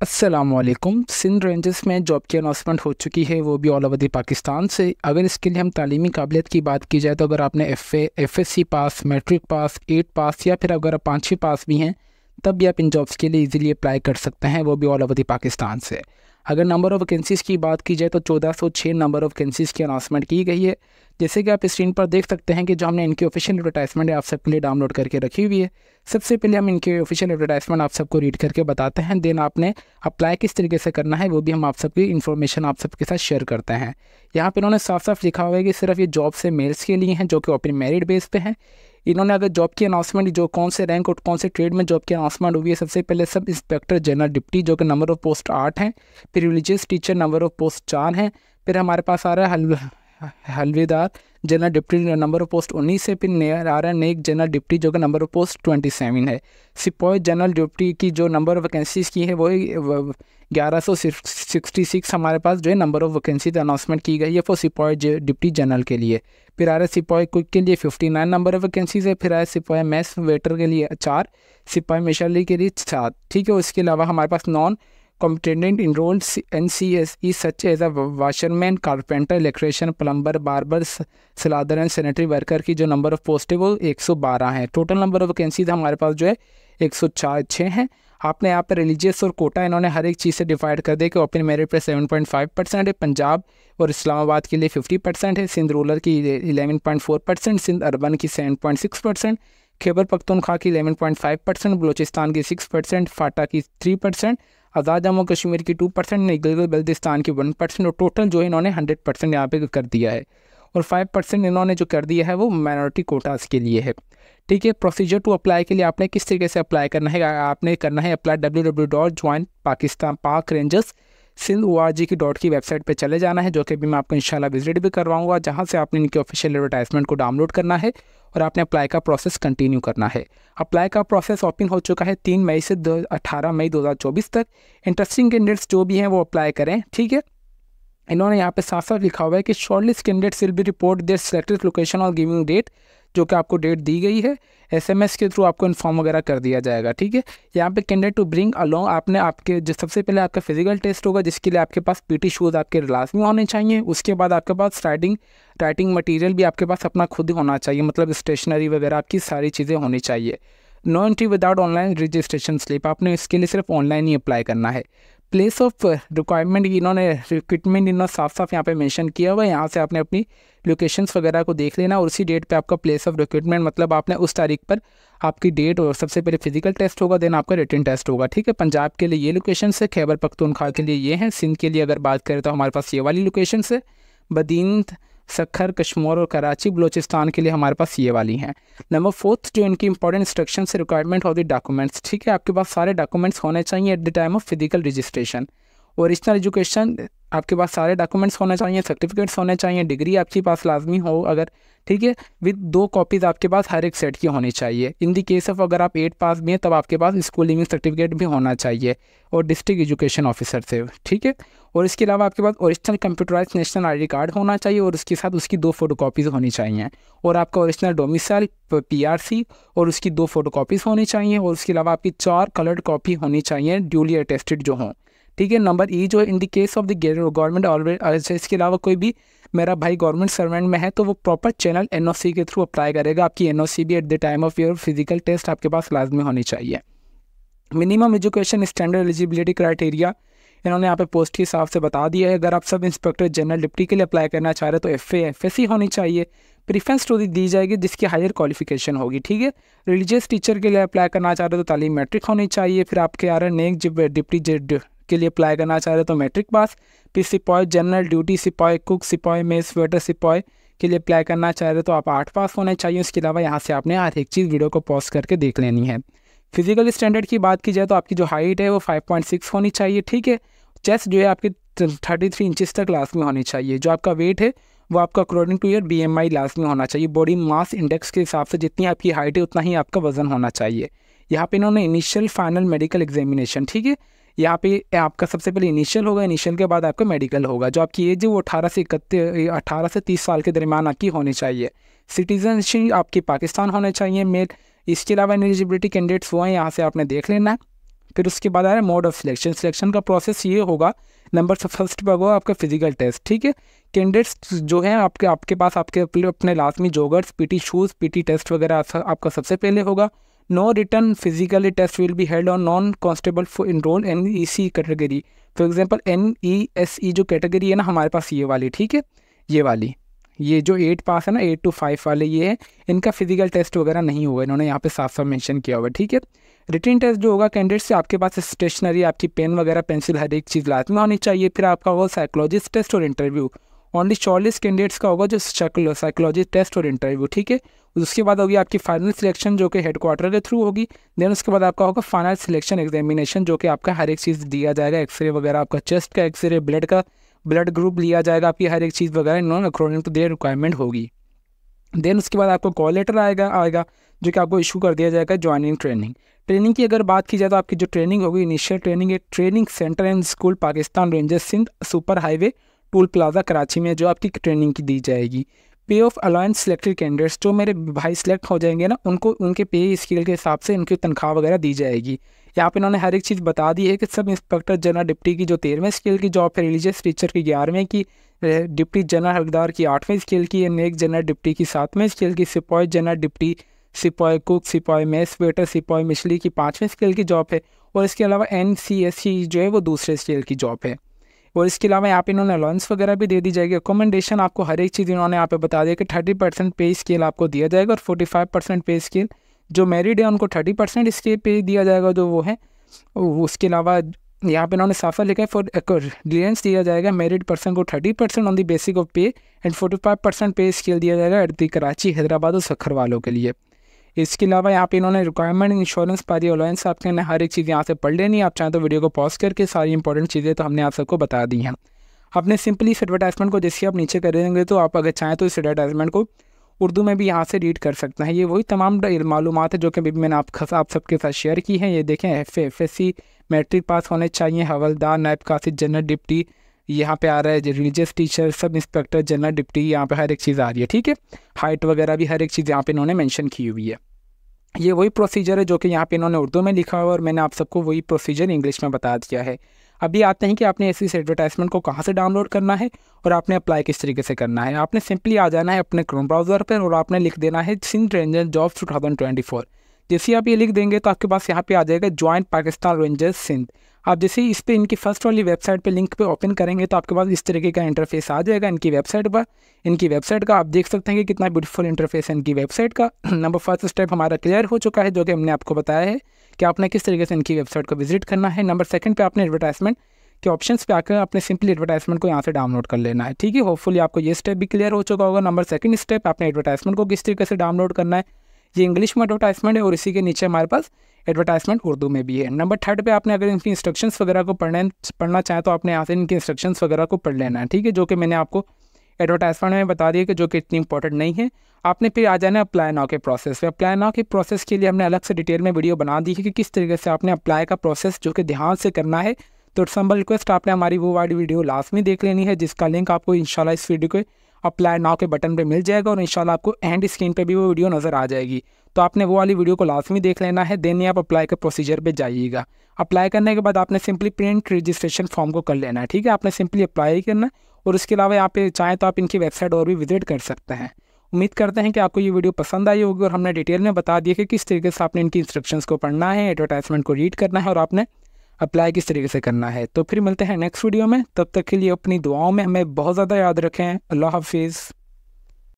अस्सलामुअलैकुम। सिंध रेंजेस में जॉब की अनाउंसमेंट हो चुकी है, वो भी ऑल ओवर द पाकिस्तान से। अगर इसके लिए हम तालीमी काबिलियत की बात की जाए तो अगर आपने एफएससी पास, मैट्रिक पास, 8 पास या फिर अगर आप 5वीं पास भी हैं तब भी आप इन जॉब्स के लिए इजीली अप्लाई कर सकते हैं, वो भी ऑल ओवर द पाकिस्तान से। अगर नंबर ऑफ़ वैकेंसीज़ की बात की जाए तो 1406 नंबर ऑफ़ वैकेंसीज़ की अनाउंसमेंट की गई है। जैसे कि आप स्क्रीन पर देख सकते हैं कि जो हमने इनकी ऑफिशियल एडवर्टाइजमेंट आप सबके लिए डाउनलोड करके रखी हुई है। सबसे पहले हम इनके ऑफिशियल एडवर्टाइजमेंट आप सबको रीड करके बताते हैं, देन आपने अप्लाई किस तरीके से करना है वो भी हम आप सबकी इन्फॉर्मेशन आप सबके साथ शेयर करते हैं। यहाँ पे इन्होंने साफ साफ लिखा हुआ है कि सिर्फ ये जॉब से मेल्स के लिए हैं जो कि ओपन मेरिट बेस पे हैं। इन्होंने अगर जॉब की अनाउंसमेंट जो कौन से रैंक और कौन से ट्रेड में जॉब की अनाउंसमेंट हुई है, सबसे पहले सब इंस्पेक्टर जनरल डिप्टी जो कि नंबर ऑफ पोस्ट 8 हैं, फिर religious teacher number of post 4 हैं, फिर हमारे पास आ रहा है हलवेदार general deputy number of post 19 से, फिर नेयर आ रहा है नेक जनरल डिप्टी जो कि नंबर ऑफ पोस्ट 27 है। सिपाही जनरल डिप्टी की जो नंबर ऑफ वैकेंसीज़ की है वो 1166 हमारे पास जो है नंबर ऑफ वैकेंसीज अनाउंसमेंट की गई है फॉर सिपाही डिप्टी जनरल के लिए। फिर आ रहा है सिपाही कुक के लिए 59 नंबर ऑफ वैकेंसीज है। फिर आया सिपाही मैस वेटर के लिए 4, सिपाही मिशनरी के लिए 7। ठीक है, उसके अलावा हमारे पास non competent enrolled NCSE such as a washerman, carpenter, electrician, plumber, barber, सलादर एंड सैनिटरी वर्कर की जो नंबर ऑफ पोस्ट है वो 112 है। टोटल नंबर ऑफ वैकेंसीज हमारे पास जो है 104 हैं। आपने यहाँ पर रिलीजियस और कोटा इन्होंने हर एक चीज़ से डिवाइड कर दिया कि ओपन मेरिट पर 7.5% है, पंजाब और इस्लामाबाद के लिए 50% है, सिंध रूरल की 11.4%, सिंध अर्बन की 7.6%, खैबर पख्तूनख्वा की 11.5%, बलूचिस्तान की 6%, फाटा की 3%, आज़ाद जम्मू कश्मीर की 2%, गिलगित बल्तिस्तान की 1% और टोटल जो है इन्होंने 100% यहाँ पे कर दिया है। और 5% इन्होंने जो कर दिया है वो माइनॉरिटी कोटास के लिए है। ठीक है, प्रोसीजर टू अप्लाई के लिए आपने किस तरीके से अप्लाई करना है, आपने करना है अप्लाई www.joinpakistan सिंध की वेबसाइट पे चले जाना है, जो कि भी मैं आपको इंशाल्लाह विजिट भी करवाऊंगा, जहां से आपने इनके ऑफिशियल एडवर्टाइजमेंट को डाउनलोड करना है और आपने अप्लाई का प्रोसेस कंटिन्यू करना है। अप्लाई का प्रोसेस ओपन हो चुका है 3 मई से 18 मई 2024 तक। इंटरेस्टिंग कैंडिडेट्स जो भी हैं वो अप्लाई करें। ठीक है, इन्होंने यहाँ पे साफ साफ लिखा हुआ है कि shortlist candidates will be report there selected location और गिविंग डेट, जो कि आपको डेट दी गई है, SMS के थ्रू आपको इन्फॉर्म वगैरह कर दिया जाएगा। ठीक है, यहाँ पे कैंडिडेट टू ब्रिंग अलोंग आपने आपके जो सबसे पहले आपका फिजिकल टेस्ट होगा, जिसके लिए आपके पास PT शूज़ आपके लाजमी होने चाहिए। उसके बाद आपके पास राइटिंग मटेरियल भी आपके पास अपना खुद होना चाहिए, मतलब स्टेशनरी वगैरह आपकी सारी चीज़ें होनी चाहिए। No entry without online registration slip, आपने इसके लिए सिर्फ ऑनलाइन ही अप्लाई करना है। प्लेस ऑफ रिक्वायरमेंट इन्होंने रिक्रूटमेंट इन्होंने साफ साफ यहाँ पे मेंशन किया हुआ है, यहाँ से आपने अपनी लोकेशंस वगैरह को देख लेना और उसी डेट पे आपका प्लेस ऑफ रिक्रूटमेंट, मतलब आपने उस तारीख पर आपकी डेट और सबसे पहले फिजिकल टेस्ट होगा, देन आपका रिटन टेस्ट होगा। ठीक है, पंजाब के लिए ये लोकेशन है, खैबर पख्तूनख्वा के लिए ये हैं, सिंध के लिए अगर बात करें तो हमारे पास ये वाली लोकेशन है, बदीन, सखर, कश्मीर और कराची, बलूचिस्तान के लिए हमारे पास ये वाली हैं। नंबर 4 जो इनकी इंपॉर्टेंट इंस्ट्रक्शन से रिक्वायरमेंट ऑफ द डॉक्यूमेंट्स। ठीक है, आपके पास सारे डॉक्यूमेंट्स होने चाहिए eight the time of physical registration. Original education आपके पास सारे डॉक्यूमेंट्स होने चाहिए, सर्टिफिकेट्स होने चाहिए, डिग्री आपके पास लाजमी हो अगर, ठीक है, विद 2 कॉपीज़ आपके पास हर एक सेट की होनी चाहिए। इन दी केस ऑफ अगर आप 8 पास भी हैं तब आपके पास स्कूल लिविंग सर्टिफिकेट भी होना चाहिए और डिस्ट्रिक्ट एजुकेशन ऑफिसर से। ठीक है, और इसके अलावा आपके पास original computerise national ID card होना चाहिए और उसके साथ उसकी 2 फोटोकॉपीज़ होनी चाहिए और आपका ओरिजिनल डोमिसाइल PRC और उसकी 2 फोटोकॉपीज़ होनी चाहिए और उसके अलावा आपकी 4 कलर्ड कॉपी होनी चाहिए ड्यूली अटेस्टेड जो हों। ठीक है, नंबर E जो in the case of the government already, इसके अलावा कोई भी मेरा भाई गवर्नमेंट सर्वेंट में है तो वो प्रॉपर चैनल NOC के थ्रू अप्लाई करेगा। आपकी NOC भी at the time of your physical test आपके पास लाजमी होनी चाहिए। Minimum education standard eligibility criteria इन्होंने यहाँ पे पोस्ट के हिसाब से बता दिया है। अगर आप सब इंस्पेक्टर जनरल डिप्टी के लिए अप्लाई करना चाह रहे हैं तो FSC होनी चाहिए, प्रीफरेंस तो दी जाएगी जिसकी हायर क्वालिफिकेशन होगी। ठीक है, रिलीजियस टीचर के लिए अप्लाई करना चाह रहे हो तो तालीम मैट्रिक होनी चाहिए। फिर आपके आ रहे हैं नेक डिप्टी के लिए अप्लाई करना चाह रहे हो तो मैट्रिक पास। फिर सिपाही जनरल ड्यूटी, सिपाही कुक, सिपाही मेस वेटर, सिपाही के लिए अप्लाई करना चाह रहे हो तो आप 8 पास होने चाहिए। उसके अलावा यहाँ से आपने हर एक चीज़ वीडियो को पॉज करके देख लेनी है। फिजिकल स्टैंडर्ड की बात की जाए तो आपकी जो हाइट है वो 5.6 होनी चाहिए। ठीक है, चेस्ट जो है आपकी 33 इंचज़ तक लाजमी होनी चाहिए। जो आपका वेट है वो आपका अकॉर्डिंग टू योर BMI लाजमी होना चाहिए। बॉडी मास इंडेक्स के हिसाब से जितनी आपकी हाइट है उतना ही आपका वजन होना चाहिए। यहाँ पे इन्होंने इनिशियल फाइनल मेडिकल एग्जामिनेशन, ठीक है, यहाँ पे आपका सबसे पहले इनिशियल होगा, इनिशियल के बाद आपका मेडिकल होगा। जो आपकी एज है वो 18 से 30 साल के दरमियान आपकी होनी चाहिए। सिटीजनशिप आपकी पाकिस्तान होने चाहिए मेल। इसके अलावा एलिजिबिलिटी कैंडिडेट्स वो हैं, यहाँ से आपने देख लेना है। फिर उसके बाद आ रहा है मोड ऑफ सिलेक्शन। सिलेक्शन का प्रोसेस ये होगा, नंबर फर्स्ट पर होगा आपका फिजिकल टेस्ट, ठीक है। कैंडिडेट्स जो है आपके पास आपके अपने लाजमी joggers, PT shoes, PT test वगैरह आपका सबसे पहले होगा। No return physically test will be held on non constable for enrol NEC category. For example NESE जो कैटेगरी है ना हमारे पास ये वाली, ठीक है, ये वाली, ये जो 8 पास है ना, 8 to 5 वाले ये है, इनका फिजिकल टेस्ट वगैरह नहीं होगा, इन्होंने यहाँ पे साफ साफ मेंशन किया हुआ है, ठीक है। रिटन टेस्ट जो होगा कैंडिडेट से आपके पास स्टेशनरी, आपकी पेन वगैरह, पेंसिल, हर एक चीज़ लाजमी होनी चाहिए। फिर आपका होगा साइकोलॉजिस्ट टेस्ट और इंटरव्यू। ओनली 44 कैंडिडेट्स का होगा जो साइकोलॉजी टेस्ट और इंटरव्यू, ठीक है। उसके बाद होगी आपकी फाइनल सिलेक्शन जो कि हेडक्वार्टर के थ्रू होगी। देन उसके बाद आपका होगा फाइनल सिलेक्शन एग्जामिनेशन जो कि आपका हर एक चीज़ दिया जाएगा, एक्सरे वगैरह, आपका चेस्ट का एक्सरे, ब्लड ग्रुप लिया जाएगा, आपकी हर एक चीज़ वगैरह non according to their requirement होगी। देन उसके बाद आपको कॉल लेटर आएगा जो कि आपको इशू कर दिया जाएगा ज्वाइनिंग ट्रेनिंग की अगर बात की जाए तो आपकी जो ट्रेनिंग होगी इनिशियल ट्रेनिंग है training centre and school Pakistan Rangers Sindh super highway toll plaza Karachi में जो आपकी ट्रेनिंग की दी जाएगी। पे ऑफ अलायंस सिलेक्टेड कैंडिडेट्स जो मेरे भाई सिलेक्ट हो जाएंगे ना, उनको उनके पे स्केल के हिसाब से उनकी तनख्वाह वगैरह दी जाएगी। यहाँ पे इन्होंने हर एक चीज़ बता दी है कि सब इंस्पेक्टर जनरल डिप्टी की जो 13वें स्केल की जॉब है, रिलीजियस टीचर की 11वें की, डिप्टी जनरल हवलदार की 8वें स्केल की, नेक जनरल डिप्टी की 7वें स्केल की, सिपाही जनरल डिप्टी, सिपाही कुक, सिपाही मेस वेटर, सिपाही मछली की 5वें स्केल की जॉब है। और इसके अलावा NCSC जो है वो दूसरे स्केल की जॉब है। और इसके अलावा यहाँ पे इन्होंने अलाउंस वगैरह भी दे दी जाएगी। अकोमोडेशन आपको हर एक चीज़ इन्होंने यहाँ पे बता दिया कि 30% पे स्केल आपको दिया जाएगा और 45% पे स्केल जो मैरिड है उनको 30% इसके पे दिया जाएगा जो वो है। उसके अलावा यहाँ पे इन्होंने साफा लिखा है फॉर रिलायंस दिया जाएगा मैरिड पर्सन को 30% ऑन द बेसिक ऑफ पे एंड 45% पे स्केल दिया जाएगा एट दी कराची, हैदराबाद और सखर वालों के लिए। इसके अलावा यहाँ पे इन्होंने रिक्वायरमेंट इंश्योरेंस पारी अलाउंस आपके हर एक चीज़ यहाँ से पढ़ लेनी है। आप चाहें तो वीडियो को पॉज करके सारी इंपॉर्टेंट चीज़ें तो हमने आप सबको बता दी हैं। आपने सिंपली इस एडवर्टाइजमेंट को जैसे आप नीचे करेंगे तो आप अगर चाहें तो इस एडवर्टाइजमेंट को उर्दू में भी यहाँ से रीड कर सकते हैं। ये वही तमाम मालूमात है जो कि अभी मैंने आप सबके साथ शेयर की हैं। ये देखें FSC मैट्रिक पास होने चाहिए, हवलदार, नायब कासिद, जनरल डिप्टी, यहाँ पे आ रहा है religious teacher, sub inspector, general deputy, यहाँ पे हर एक चीज़ आ रही है, ठीक है। हाइट वगैरह भी हर एक चीज़ यहाँ पे इन्होंने मेंशन की हुई है। ये वही प्रोसीजर है जो कि यहाँ पे इन्होंने उर्दू में लिखा हुआ है और मैंने आप सबको वही प्रोसीजर इंग्लिश में बता दिया है। अभी आते हैं कि आपने ऐसी एडवर्टाइजमेंट को कहाँ से डाउनलोड करना है और आपने अप्लाई किस तरीके से करना है। आपने सिंपली आ जाना है अपने क्रोम ब्राउज़र पर और आपने लिख देना है सिंध रेंजर जॉब्स 2024। जैसे आप ये लिख देंगे तो आपके पास यहाँ पे आ जाएगा ज्वाइन पाकिस्तान रेंजर्स सिंध। आप जैसे ही इस पर इनकी फर्स्ट वाली वेबसाइट पे लिंक पे ओपन करेंगे तो आपके पास इस तरीके का इंटरफेस आ जाएगा इनकी वेबसाइट पर। इनकी वेबसाइट का आप देख सकते हैं कि कितना ब्यूटीफुल इंटरफेस है इनकी वेबसाइट का। नंबर फर्स्ट स्टेप हमारा क्लियर हो चुका है जो कि हमने आपको बताया है कि आपने किस तरीके से इनकी वेबसाइट को विजिट करना है। नंबर सेकंड पे आपने एडवर्टाइजमेंट के ऑप्शंस पे आकर आपने सिंपली एडवर्टाइजमेंट को यहाँ से डाउनलोड कर लेना है, ठीक है। होपफुली आपको ये स्टेप भी क्लियर हो चुका होगा। नंबर सेकंड स्टेप आपने एडवर्टाइजमेंट को किस तरीके से डाउनलोड करना है। ये इंग्लिश में एडवर्टाइजमेंट है और इसी के नीचे हमारे पास एडवर्टाइजमेंट उर्दू में भी है। नंबर थर्ड पे आपने अगर इनकी इंस्ट्रक्शंस वगैरह को पढ़ना चाहें तो आपने यहाँ से इनकी इंस्ट्रक्शंस वगैरह को पढ़ लेना है, ठीक है, जो कि मैंने आपको एडवर्टाइजमेंट में बता दिया कि जो कि इतनी इंपॉर्टेंट नहीं है। आपने फिर आ जाना है अप्लाई नाउ के प्रोसेस पे। अप्लाई नाउ के प्रोसेस के लिए हमने अलग से डिटेल में वीडियो बना दी है कि किस तरीके से आपने अप्लाई का प्रोसेस जो कि ध्यान से करना है। तो सिंपल रिक्वेस्ट आपने हमारी वो वाली वीडियो लास्ट में देख लेनी है जिसका लिंक आपको इंशाल्लाह इस वीडियो के अप्लाई नाउ के बटन पे मिल जाएगा और इंशाल्लाह आपको एंड स्क्रीन पे भी वो वीडियो नज़र आ जाएगी। तो आपने वो वाली वीडियो को लाजमी देख लेना है। देन आप अप्लाई के प्रोसीजर पे जाइएगा। अप्लाई करने के बाद आपने सिंपली प्रिंट रजिस्ट्रेशन फॉर्म को कर लेना है, ठीक है। आपने सिंपली अप्लाई करना है और उसके अलावा यहाँ पे चाहें तो आप इनकी वेबसाइट और भी विजिट कर सकते हैं। उम्मीद करते हैं कि आपको ये वीडियो पसंद आई होगी और हमने डिटेल में बता दिया कि किस तरीके से आपने इनकी इंस्ट्रक्शंस को पढ़ना है, एडवर्टाइजमेंट को रीड करना है और आपने अप्लाई किस तरीके से करना है। तो फिर मिलते हैं नेक्स्ट वीडियो में। तब तक के लिए अपनी दुआओं में हमें बहुत ज़्यादा याद रखें। अल्लाह हाफिज़।